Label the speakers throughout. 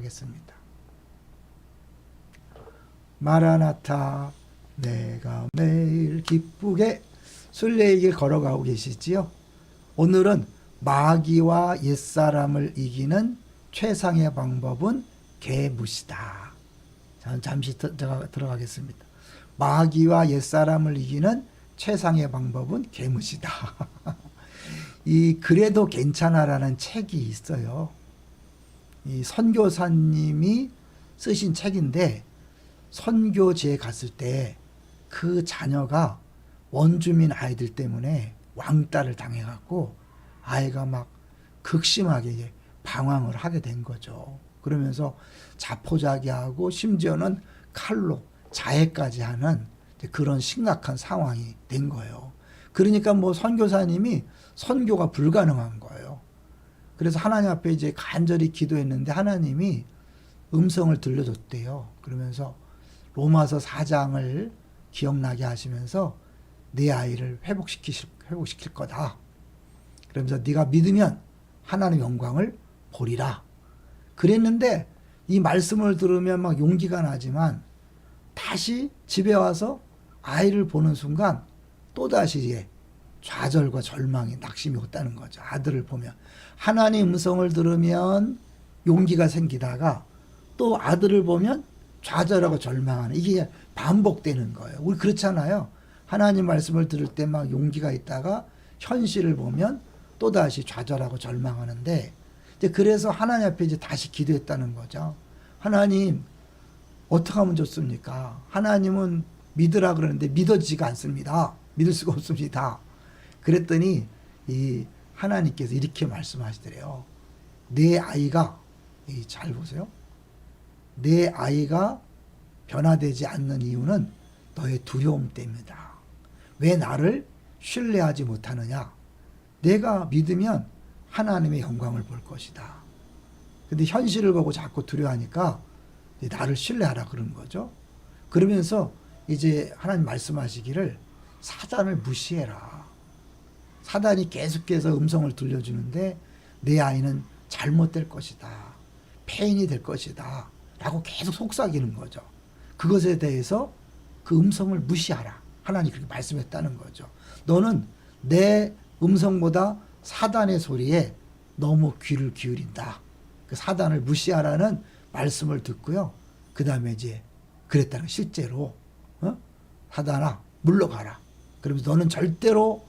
Speaker 1: 하겠습니다. 마라나타, 내가 매일 기쁘게 순례의 길 걸어가고 계시지요. 오늘은 마귀와 옛사람을 이기는 최상의 방법은 개무시다. 잠시 들어가겠습니다. 마귀와 옛사람을 이기는 최상의 방법은 개무시다. 이 그래도 괜찮아라는 책이 있어요. 이 선교사님이 쓰신 책인데, 선교지에 갔을 때 그 자녀가 원주민 아이들 때문에 왕따를 당해갖고 아이가 막 극심하게 방황을 하게 된 거죠. 그러면서 자포자기하고 심지어는 칼로 자해까지 하는 그런 심각한 상황이 된 거예요. 그러니까 뭐 선교사님이 선교가 불가능한 거예요. 그래서 하나님 앞에 이제 간절히 기도했는데 하나님이 음성을 들려줬대요. 그러면서 로마서 4장을 기억나게 하시면서 내 아이를 회복시킬 거다. 그러면서 네가 믿으면 하나님의 영광을 보리라. 그랬는데 이 말씀을 들으면 막 용기가 나지만 다시 집에 와서 아이를 보는 순간 또다시 좌절과 절망이 낙심이 왔다는 거죠. 아들을 보면 하나님 음성을 들으면 용기가 생기다가 또 아들을 보면 좌절하고 절망하는, 이게 반복되는 거예요. 우리 그렇잖아요. 하나님 말씀을 들을 때 막 용기가 있다가 현실을 보면 또다시 좌절하고 절망하는데, 이제 그래서 하나님 앞에 이제 다시 기도했다는 거죠. 하나님, 어떻게 하면 좋습니까? 하나님은 믿으라 그러는데 믿어지지가 않습니다. 믿을 수가 없습니다. 그랬더니 이 하나님께서 이렇게 말씀하시더래요. 내 아이가, 잘 보세요. 내 아이가 변화되지 않는 이유는 너의 두려움 때문이다. 왜 나를 신뢰하지 못하느냐? 내가 믿으면 하나님의 영광을 볼 것이다. 근데 현실을 보고 자꾸 두려워하니까 나를 신뢰하라 그런 거죠. 그러면서 이제 하나님 말씀하시기를 사단을 무시해라. 사단이 계속해서 음성을 들려주는데 내 아이는 잘못될 것이다. 폐인이 될 것이다. 라고 계속 속삭이는 거죠. 그것에 대해서 그 음성을 무시하라. 하나님이 그렇게 말씀했다는 거죠. 너는 내 음성보다 사단의 소리에 너무 귀를 기울인다. 그 사단을 무시하라는 말씀을 듣고요. 그 다음에 이제 그랬다는, 실제로 사단아 물러가라. 그러면서 너는 절대로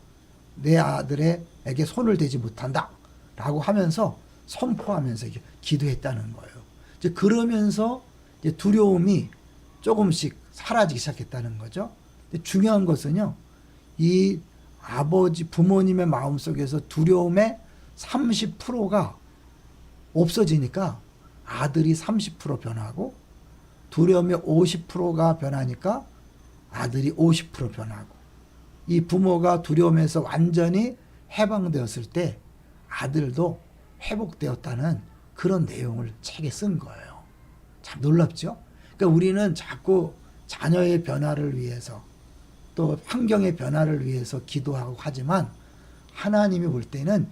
Speaker 1: 내 아들에게 손을 대지 못한다. 라고 하면서 선포하면서 기도했다는 거예요. 이제 그러면서 이제 두려움이 조금씩 사라지기 시작했다는 거죠. 근데 중요한 것은요, 이 부모님의 마음속에서 두려움의 30%가 없어지니까 아들이 30% 변하고, 두려움의 50%가 변하니까 아들이 50% 변하고, 이 부모가 두려움에서 완전히 해방되었을 때 아들도 회복되었다는 그런 내용을 책에 쓴 거예요. 참 놀랍죠? 그러니까 우리는 자꾸 자녀의 변화를 위해서 또 환경의 변화를 위해서 기도하고 하지만 하나님이 볼 때는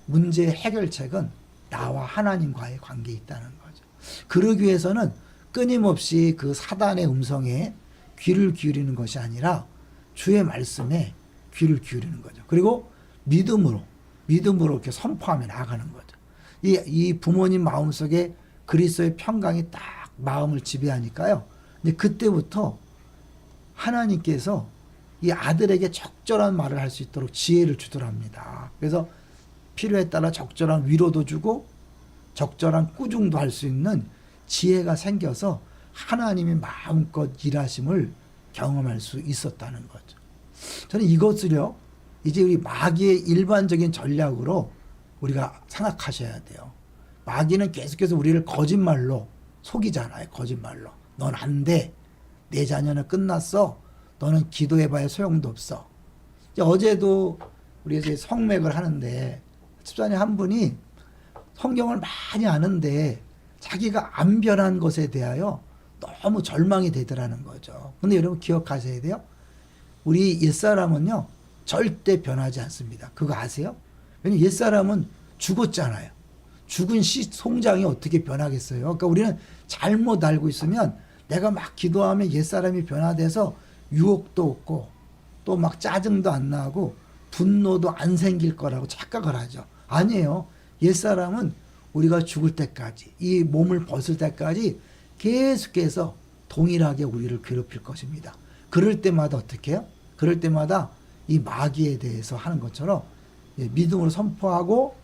Speaker 1: 문제 해결책은 나와 하나님과의 관계에 있다는 거죠. 그러기 위해서는 끊임없이 그 사단의 음성에 귀를 기울이는 것이 아니라 주의 말씀에 귀를 기울이는 거죠. 그리고 믿음으로 이렇게 선포하며 나아가는 거죠. 이 부모님 마음속에 그리스도의 평강이 딱 마음을 지배하니까요. 근데 그때부터 하나님께서 이 아들에게 적절한 말을 할 수 있도록 지혜를 주더랍니다. 그래서 필요에 따라 적절한 위로도 주고 적절한 꾸중도 할 수 있는 지혜가 생겨서 하나님이 마음껏 일하심을 경험할 수 있었다는 거죠. 저는 이것을요, 이제 우리 마귀의 일반적인 전략으로 우리가 생각하셔야 돼요. 마귀는 계속해서 우리를 거짓말로 속이잖아요. 거짓말로. 넌 안 돼. 내 자녀는 끝났어. 너는 기도해봐야 소용도 없어. 어제도 우리 이제 성맥을 하는데 집사님 한 분이 성경을 많이 아는데 자기가 안 변한 것에 대하여 너무 절망이 되더라는 거죠. 근데 여러분 기억하셔야 돼요. 우리 옛사람은요, 절대 변하지 않습니다. 그거 아세요? 왜냐면 옛사람은 죽었잖아요. 죽은 송장이 어떻게 변하겠어요? 그러니까 우리는 잘못 알고 있으면 내가 막 기도하면 옛사람이 변화돼서 유혹도 없고 또 막 짜증도 안 나고 분노도 안 생길 거라고 착각을 하죠. 아니에요. 옛사람은 우리가 죽을 때까지, 이 몸을 벗을 때까지 계속해서 동일하게 우리를 괴롭힐 것입니다. 그럴 때마다 어떻게 해요? 그럴 때마다 이 마귀에 대해서 하는 것처럼 믿음으로 선포하고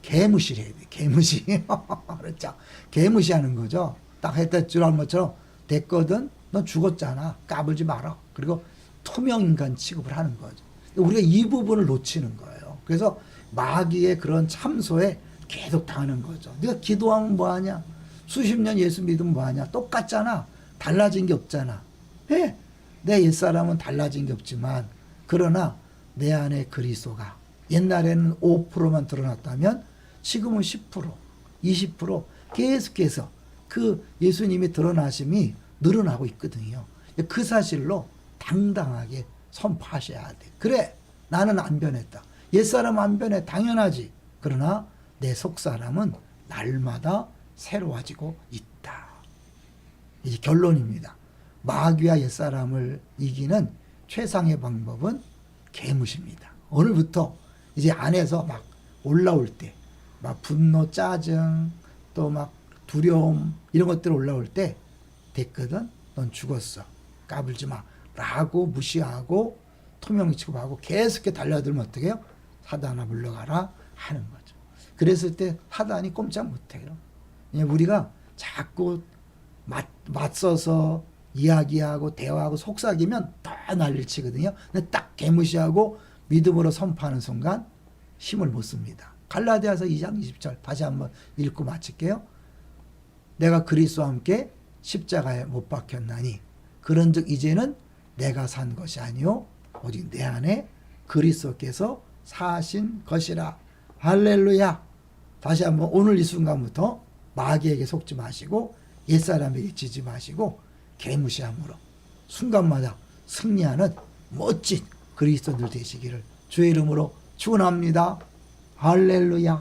Speaker 1: 개무시를 해야 돼. 개무시. 그렇죠. 개무시하는 거죠. 딱 했다 줄 알 것처럼 됐거든. 넌 죽었잖아. 까불지 마라. 그리고 투명인간 취급을 하는 거죠. 우리가 이 부분을 놓치는 거예요. 그래서 마귀의 그런 참소에 계속 당하는 거죠. 네가 기도하면 뭐하냐? 수십 년 예수 믿으면 뭐하냐? 똑같잖아. 달라진 게 없잖아. 네. 내 옛사람은 달라진 게 없지만 그러나 내 안에 그리스도가 옛날에는 5%만 드러났다면 지금은 10%, 20% 계속해서 그 예수님이 드러나심이 늘어나고 있거든요. 그 사실로 당당하게 선포하셔야 돼. 그래, 나는 안 변했다. 옛사람 안 변해. 당연하지. 그러나 내 속사람은 날마다 새로워지고 있다. 이게 결론입니다. 마귀와 옛사람을 이기는 최상의 방법은 개무시입니다. 오늘부터 이제 안에서 막 올라올 때, 막 분노, 짜증, 또 막 두려움 이런 것들 올라올 때 됐거든? 넌 죽었어. 까불지 마. 라고 무시하고 투명 취급하고 계속 달려들면 어떻게 해요? 사단아 물러가라 하는 거죠. 그랬을 때 사단이 꼼짝 못해요. 우리가 자꾸 맞서서 이야기하고 대화하고 속삭이면 더 난리를 치거든요. 근데 딱 개무시하고 믿음으로 선포하는 순간 힘을 못 씁니다. 갈라디아서 2장 20절 다시 한번 읽고 마칠게요. 내가 그리스도와 함께 십자가에 못 박혔나니 그런즉 이제는 내가 산 것이 아니요 오직 내 안에 그리스도께서 사신 것이라. 할렐루야. 다시 한번 오늘 이 순간부터 마귀에게 속지 마시고 옛사람에게 지지 마시고 개무시함으로 순간마다 승리하는 멋진 그리스도인들 되시기를 주의 이름으로 축원합니다. 할렐루야.